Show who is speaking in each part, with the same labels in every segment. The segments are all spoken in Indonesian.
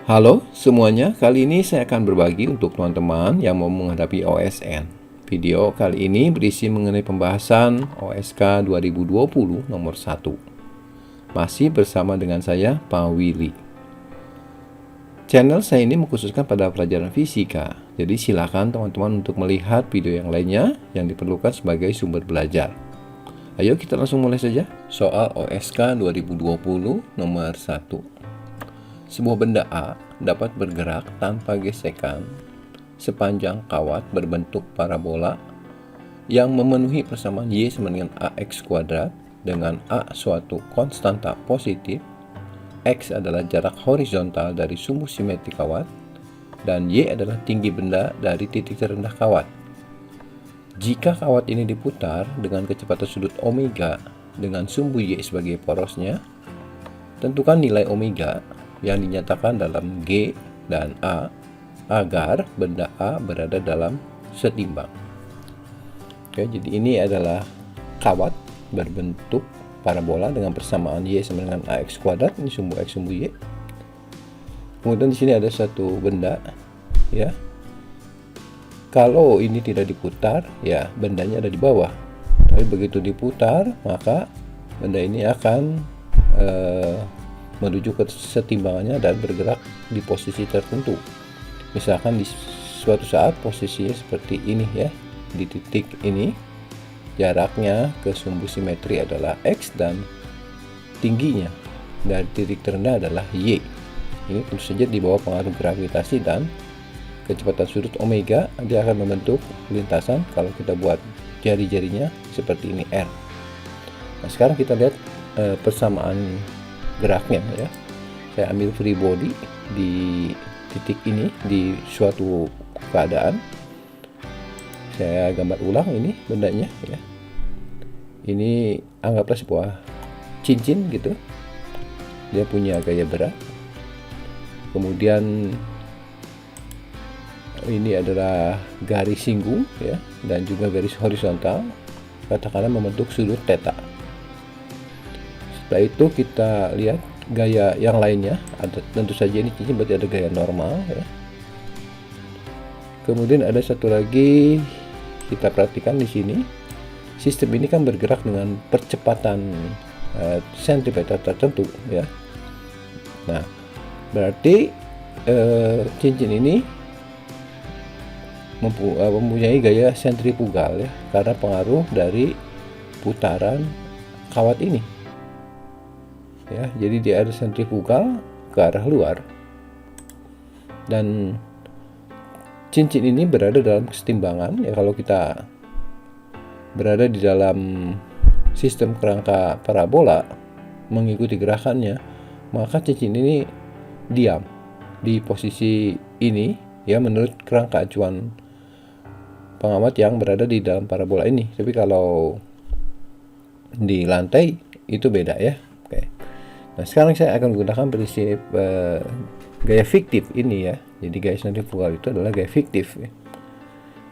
Speaker 1: Halo semuanya, kali ini saya akan berbagi untuk teman-teman yang mau menghadapi OSN. Video kali ini berisi mengenai pembahasan OSK 2020 nomor 1. Masih bersama dengan saya, Pak Willy. Channel saya ini mengkhususkan pada pelajaran fisika, jadi silakan teman-teman untuk melihat video yang lainnya yang diperlukan sebagai sumber belajar. Ayo kita langsung mulai saja. Soal OSK 2020 nomor 1. Sebuah benda A dapat bergerak tanpa gesekan sepanjang kawat berbentuk parabola yang memenuhi persamaan Y sama dengan AX kuadrat dengan A suatu konstanta positif, X adalah jarak horizontal dari sumbu simetri kawat, dan Y adalah tinggi benda dari titik terendah kawat. Jika kawat ini diputar dengan kecepatan sudut omega dengan sumbu Y sebagai porosnya, tentukan nilai omega yang dinyatakan dalam G dan A agar benda A berada dalam setimbang. Oke, jadi ini adalah kawat berbentuk parabola dengan persamaan Y sama dengan AX kuadrat, ini sumbu X sumbu Y. Kemudian di sini ada satu benda, ya. Kalau ini tidak diputar, ya bendanya ada di bawah. Tapi begitu diputar, maka benda ini akan menuju ke setimbangannya dan bergerak di posisi tertentu. Misalkan di suatu saat posisinya seperti ini ya, di titik ini jaraknya ke sumbu simetri adalah X dan tingginya dari titik terendah adalah Y. Ini tentu saja di bawah pengaruh gravitasi dan kecepatan sudut omega, dia akan membentuk lintasan. Kalau kita buat jari-jarinya seperti ini R. Nah, sekarang kita lihat persamaan geraknya ya. Saya ambil free body di titik ini di suatu keadaan. Saya gambar ulang ini bendanya ya. Ini anggaplah sebuah cincin gitu. Dia punya gaya berat. Kemudian ini adalah garis singgung ya, dan juga garis horizontal. Katakanlah membentuk sudut theta. Setelah itu kita lihat gaya yang lainnya. Tentu saja ini cincin berarti ada gaya normal ya. Kemudian ada satu lagi, kita perhatikan di sini. Sistem ini kan bergerak dengan percepatan sentripetal tertentu ya. Nah, berarti cincin ini mempunyai gaya sentrifugal ya, karena pengaruh dari putaran kawat ini. Ya, jadi dia ada sentrifugal ke arah luar, dan cincin ini berada dalam kesetimbangan ya. Kalau kita berada di dalam sistem kerangka parabola mengikuti gerakannya, maka cincin ini diam di posisi ini ya, menurut kerangka acuan pengamat yang berada di dalam parabola ini. Tapi kalau di lantai itu beda ya. Oke. Nah, sekarang saya akan menggunakan prinsip gaya fiktif ini ya. Jadi gaya sentrifugal itu adalah gaya fiktif ya.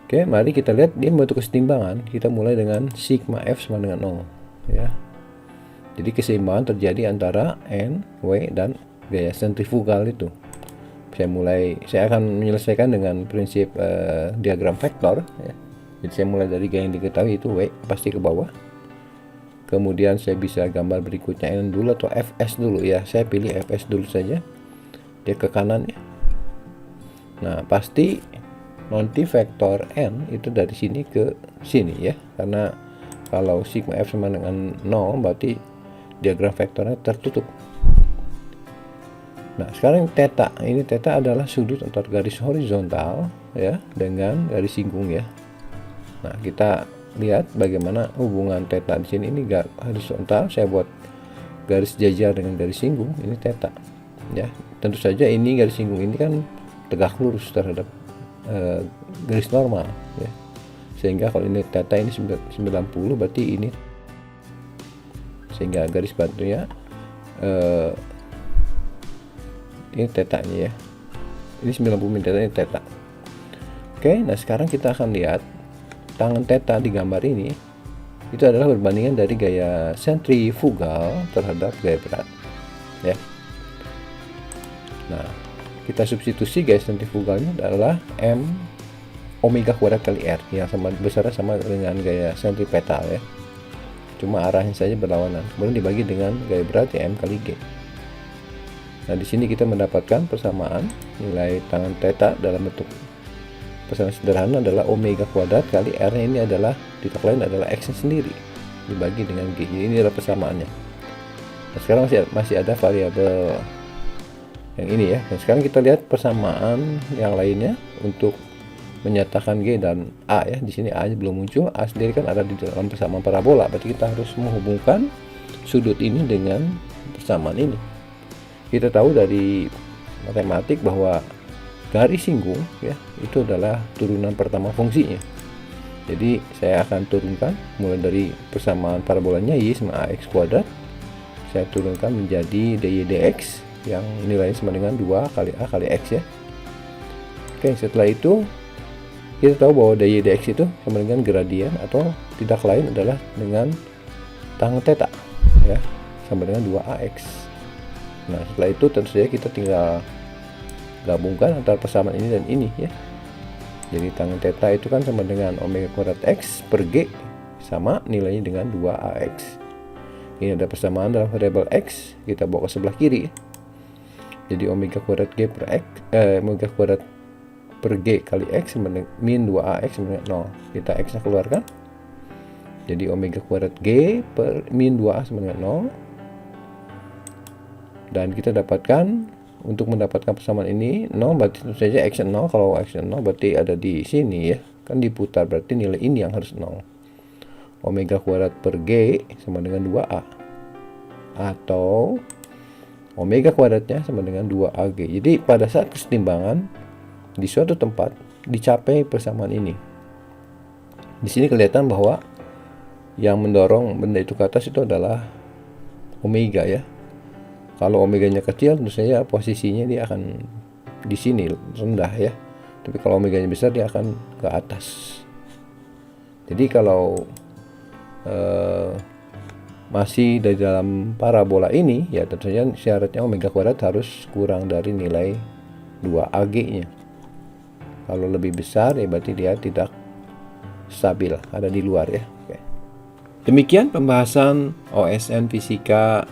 Speaker 1: Oke, mari kita lihat dia membentuk kesetimbangan. Kita mulai dengan sigma F sama dengan 0 ya. Jadi keseimbangan terjadi antara N, W, dan gaya sentrifugal itu. Saya akan menyelesaikan dengan prinsip diagram vektor ya. Jadi saya mulai dari gaya yang diketahui itu W pasti ke bawah. Kemudian saya bisa gambar berikutnya N dulu atau Fs dulu ya. Saya pilih Fs dulu saja. Dia ke kanan ya. Nah, pasti nanti vektor N itu dari sini ke sini ya. Karena kalau sigma F sama dengan 0 berarti diagram vektornya tertutup. Nah, sekarang theta. Ini theta adalah sudut antar garis horizontal ya dengan garis singgung ya. Nah, kita lihat bagaimana hubungan theta di sini. Ini horizontal, saya buat garis jajar dengan garis singgung, ini theta ya. Tentu saja ini garis singgung ini kan tegak lurus terhadap garis normal ya. Sehingga kalau ini theta ini 90 berarti ini, sehingga garis bantunya ini theta-nya ya. Ini 90 theta, ini theta. Oke, nah sekarang kita akan lihat tangan theta di gambar ini itu adalah perbandingan dari gaya sentrifugal terhadap gaya berat ya. Nah, kita substitusi gaya sentrifugalnya adalah M omega kuadrat kali R yang besarnya sama dengan gaya sentripetal ya. Cuma arahnya saja berlawanan. Kemudian dibagi dengan gaya berat ya M kali G. Nah, di sini kita mendapatkan persamaan nilai tangan theta dalam bentuk persamaan sederhana adalah omega kuadrat kali R-nya ini adalah tidak lain adalah X-nya sendiri dibagi dengan G. Jadi ini adalah persamaannya. Nah, sekarang masih ada variabel yang ini ya. Dan sekarang kita lihat persamaan yang lainnya untuk menyatakan G dan A ya. Di sini A nya belum muncul, A sendiri kan ada di dalam persamaan parabola. Berarti kita harus menghubungkan sudut ini dengan persamaan ini. Kita tahu dari matematik bahwa garis singgung ya itu adalah turunan pertama fungsinya. Jadi saya akan turunkan mulai dari persamaan parabolanya Y sama AX kuadrat. Saya turunkan menjadi dy dx yang nilainya sama dengan 2 kali A kali X ya. Oke, setelah itu kita tahu bahwa dy dx itu sama dengan gradien atau tidak lain adalah dengan tangen theta ya, sama dengan 2ax. Nah, setelah itu tentu saja kita tinggal gabungkan antara persamaan ini dan ini ya. Jadi tangen theta itu kan sama dengan omega kuadrat x per g sama nilainya dengan 2ax. Ini ada persamaan dalam variabel x, kita bawa ke sebelah kiri. Jadi omega kuadrat g per x omega kuadrat per G kali X sama dengan min 2AX sama dengan 0. Kita X nya keluarkan. Jadi omega kuadrat G per min 2A sama dengan 0. Dan kita dapatkan, untuk mendapatkan persamaan ini 0 berarti tentu saja X nya 0. Kalau X nya 0 berarti ada di sini ya. Kan diputar, berarti nilai ini yang harus 0. Omega kuadrat per G sama dengan 2A. Atau omega kuadratnya sama dengan 2AG. Jadi pada saat kesetimbangan di suatu tempat dicapai persamaan ini. Di sini kelihatan bahwa yang mendorong benda itu ke atas itu adalah omega ya. Kalau omeganya kecil tentu saja posisinya dia akan di sini rendah ya. Tapi kalau omeganya besar dia akan ke atas. Jadi kalau masih dari dalam parabola ini ya tentu saja syaratnya omega kuadrat harus kurang dari nilai 2AG-nya. Kalau lebih besar ya berarti dia tidak stabil, ada di luar ya. Oke. Demikian pembahasan OSN Fisika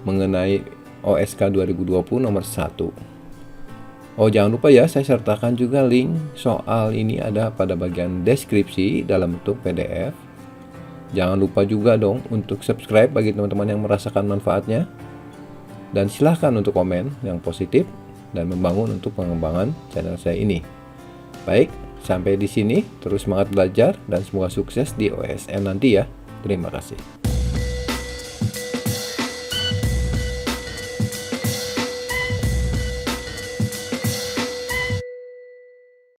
Speaker 1: mengenai OSK 2020 nomor 1. Oh, jangan lupa ya, saya sertakan juga link soal ini ada pada bagian deskripsi dalam bentuk PDF. Jangan lupa juga dong untuk subscribe bagi teman-teman yang merasakan manfaatnya. Dan silahkan untuk komen yang positif dan membangun untuk pengembangan channel saya ini. Baik, sampai di sini. Terus semangat belajar dan semoga sukses di OSN nanti ya. Terima kasih.